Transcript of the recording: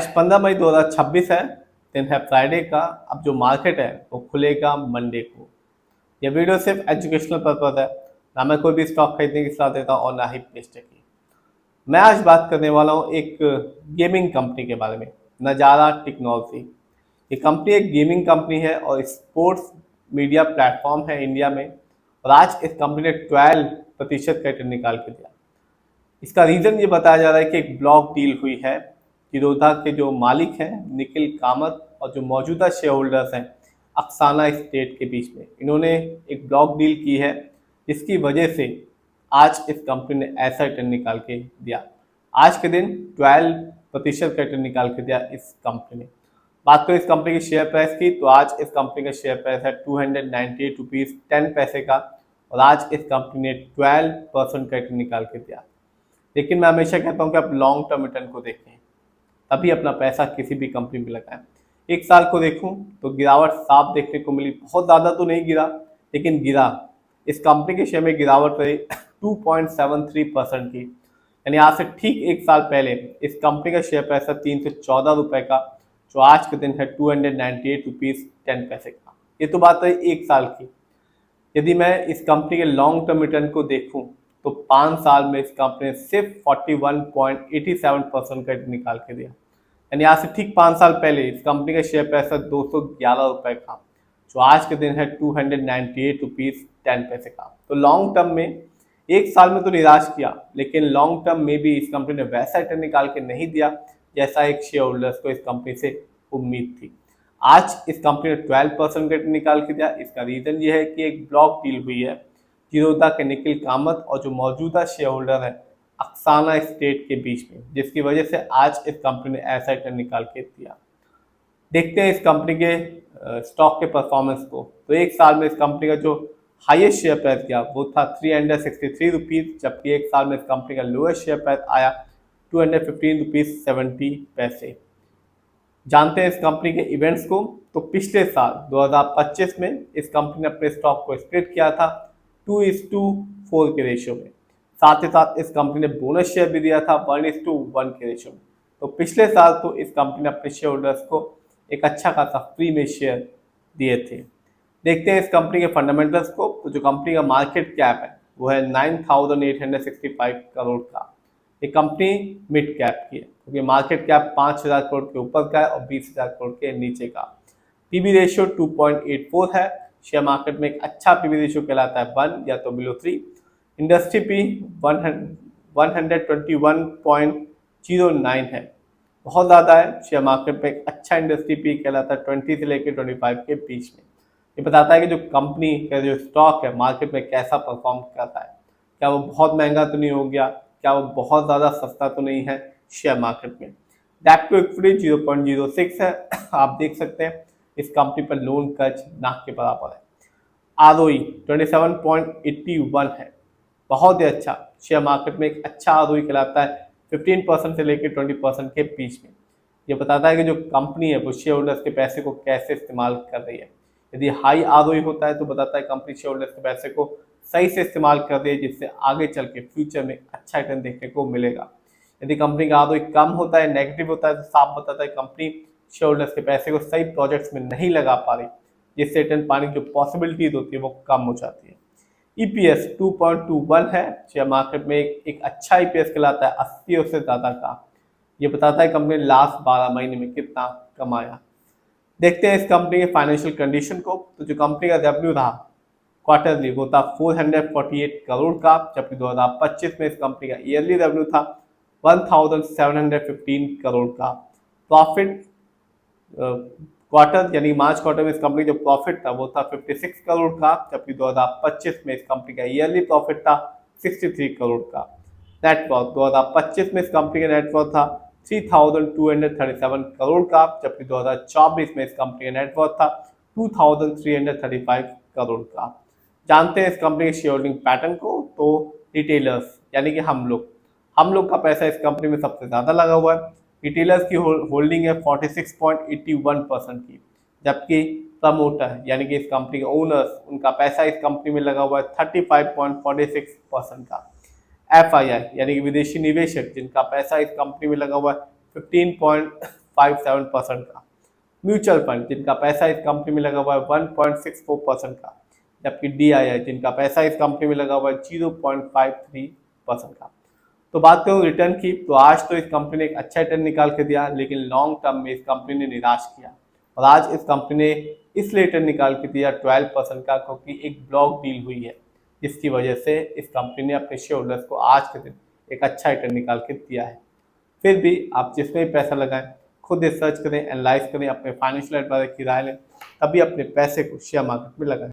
आज 15 मई 2026 है, दिन है फ्राइडे का। अब जो मार्केट है वो खुलेगा मंडे को। यह वीडियो सिर्फ एजुकेशनल पर्पज है, ना मैं कोई भी स्टॉक खरीदने की सलाह देता हूँ और ना ही बेचने की। मैं आज बात करने वाला हूँ एक गेमिंग कंपनी के बारे में, नज़ारा टेक्नोलॉजी। ये कंपनी एक गेमिंग कंपनी है और स्पोर्ट्स मीडिया प्लेटफॉर्म है इंडिया में। और आज इस कंपनी ने 12% का रिटर्न निकाल के दिया। इसका रीजन ये बताया जा रहा है कि एक ब्लॉक डील हुई है टिरोधा के जो मालिक हैं निखिल कामत और जो मौजूदा शेयर होल्डर्स हैं अक्साना स्टेट के बीच में। इन्होंने एक ब्लॉक डील की है जिसकी वजह से आज इस कंपनी ने ऐसा रिटर्न निकाल के दिया। आज के दिन 12% का रिटर्न निकाल के दिया इस कंपनी ने। बात करें इस कंपनी के शेयर प्राइस की, तो आज इस कंपनी का शेयर प्राइस है 298 रुपीज़ 10 पैसे का। और आज इस कंपनी ने 12% का रिटर्न निकाल के दिया। लेकिन मैं हमेशा कहता हूँ कि आप लॉन्ग टर्म रिटर्न को देखें, तभी अपना पैसा किसी भी कंपनी में लगाएं। एक साल को देखूं तो गिरावट साफ देखने को मिली। बहुत ज़्यादा तो नहीं गिरा, लेकिन गिरा। इस कंपनी के शेयर में गिरावट रही 2.73% की। यानी आज से ठीक एक साल पहले इस कंपनी का शेयर प्राइस था 314 रुपये का, जो आज के दिन है 298 रुपीज़ 10 पैसे का। ये तो बात रही एक साल की। यदि मैं इस कंपनी के लॉन्ग टर्म रिटर्न को देखूं तो 5 साल में इस कंपनी ने सिर्फ 41.87% का रिटर्न निकाल के दिया। यानी आज से ठीक 5 साल पहले इस कंपनी का शेयर प्राइस था 211 रुपये का, जो आज के दिन है 298 रुपीज़ 10 पैसे का। तो लॉन्ग टर्म में एक साल में तो निराश किया, लेकिन लॉन्ग टर्म में भी इस कंपनी ने वैसा रिटर्न निकाल के नहीं दिया जैसा एक शेयर होल्डर्स को इस कंपनी से उम्मीद थी। आज इस कंपनी ने 12% का रिटर्न निकाल के दिया। इसका रीजन ये है कि एक ब्लॉक डील हुई है टिरोधा के निखिल कामत और जो मौजूदा शेयर होल्डर है अक्साना स्टेट के बीच में, जिसकी वजह से आज इस कंपनी ने ऐसा रिटर्न निकाल के दिया। देखते हैं इस कंपनी के स्टॉक के परफॉर्मेंस को। तो एक साल में इस कंपनी का जो हाईएस्ट शेयर प्राइस गया वो था 363 रुपीज़, जबकि एक साल में इस कंपनी का लोएस्ट शेयर प्राइस आया 215 रुपीज़ 70 पैसे। जानते हैं इस कंपनी के इवेंट्स को। तो पिछले साल 2025 में इस कंपनी ने अपने स्टॉक को स्प्लिट किया था 2:4 के रेशियो में। साथ ही साथ इस कंपनी ने बोनस शेयर भी दिया था 1:1 के रेशियो में। तो पिछले साल तो इस कंपनी ने अपने शेयर होल्डर्स को एक अच्छा खासा फ्री में शेयर दिए थे। देखते हैं इस कंपनी के फंडामेंटल्स को। तो जो कंपनी का मार्केट कैप है वो है 9,865 करोड़ का। ये कंपनी मिड कैप की है क्योंकि मार्केट कैप 5,000 करोड़ के ऊपर का है और 20,000 करोड़ के नीचे का। पीबी रेशियो 2.84 है। शेयर मार्केट में एक अच्छा पीबी रेशियो कहलाता है 1 या तो बिलो 3। इंडस्ट्री पी 121.09 है, बहुत ज़्यादा है। शेयर मार्केट में एक अच्छा इंडस्ट्री पी कहलाता है 20 से लेकर 25 के बीच में। ये बताता है कि जो कंपनी का जो स्टॉक है मार्केट में कैसा परफॉर्म करता है। क्या वो बहुत महंगा तो नहीं हो गया, क्या वो बहुत ज़्यादा सस्ता तो नहीं है शेयर मार्केट में। डेट टू इक्विटी 0.06 है। आप देख सकते हैं इस कंपनी पर लोन कर्ज नाक के बराबर है। आरओई 27.81 है, बहुत ही अच्छा। शेयर मार्केट में एक अच्छा आरओई कहलाता है 15% से लेकर 20% के बीच में। ये बताता है कि जो कंपनी है वो शेयर होल्डर्स के पैसे को कैसे इस्तेमाल कर रही है। यदि हाई आरओई होता है तो बताता है कंपनी शेयर होल्डर्स के पैसे को सही से इस्तेमाल कर रही है, जिससे आगे चल के फ्यूचर में अच्छा रिटर्न देखने को मिलेगा। यदि कंपनी का आरओई कम होता है, नेगेटिव होता है, तो साफ बताता है कंपनी शेयर होल्डर्स के पैसे को सही प्रोजेक्ट्स में नहीं लगा पा रही, जिससे रिटर्न पाने की जो पॉसिबिलिटीज होती है वो कम हो जाती है। ईपीएस 2.21 है। शेयर मार्केट में एक अच्छा ईपीएस कहलाता है 80 और से ज़्यादा का। ये बताता है कंपनी ने लास्ट 12 महीने में कितना कमाया। देखते हैं इस कंपनी के फाइनेंशियल कंडीशन को। तो जो कंपनी का रेवेन्यू रहा क्वार्टरली वो था 448 करोड़ का, जबकि 2025 में इस कंपनी का ईयरली रेवेन्यू था 1715 करोड़ का। प्रॉफिट क्वार्टर यानी मार्च क्वार्टर में इस कंपनी जो प्रॉफिट था वो था 56 करोड़ का, जबकि 2025 में इस कंपनी का ईयरली प्रॉफिट था 63 करोड़ का। नेटवर्थ 2025 में इस कंपनी का नेटवर्थ था 3,237 करोड़ का, जबकि 2024 में इस कंपनी का नेटवर्थ था 2,335 करोड़ का। जानते हैं इस कंपनी के शेयर होल्डिंग पैटर्न को। तो रिटेलर्स यानी कि हम लोग का पैसा इस कंपनी में सबसे ज़्यादा लगा हुआ है। रिटेलर्स की होल्डिंग है 46.81% की, जबकि प्रमोटर यानी कि इस कंपनी के ओनर्स उनका पैसा इस कंपनी में लगा हुआ है 35.46% का। FII यानी कि विदेशी निवेशक जिनका पैसा इस कंपनी में लगा हुआ है 1.57% का। म्यूचुअल फंड जिनका पैसा इस कंपनी में लगा हुआ है 1.64% का, जबकि DII जिनका पैसा इस कंपनी में लगा हुआ है 0.53% का। तो बात करूँ रिटर्न की, तो आज तो इस कंपनी ने एक अच्छा रिटर्न निकाल के दिया, लेकिन लॉन्ग टर्म में इस कंपनी ने निराश किया और आज इस कंपनी ने इसलिए रिटर्न निकाल के दिया 12% का, क्योंकि एक ब्लॉक डील हुई है जिसकी वजह से इस कंपनी ने अपने शेयर होल्डर्स को आज के दिन एक अच्छा रिटर्न निकाल के दिया है। फिर भी आप जिसमें भी पैसा लगाएं, खुद रिसर्च करें, एनालाइज करें, अपने फाइनेंशियल एडवाइजर की राय लें, तभी अपने पैसे को शेयर मार्केट में लगाएं।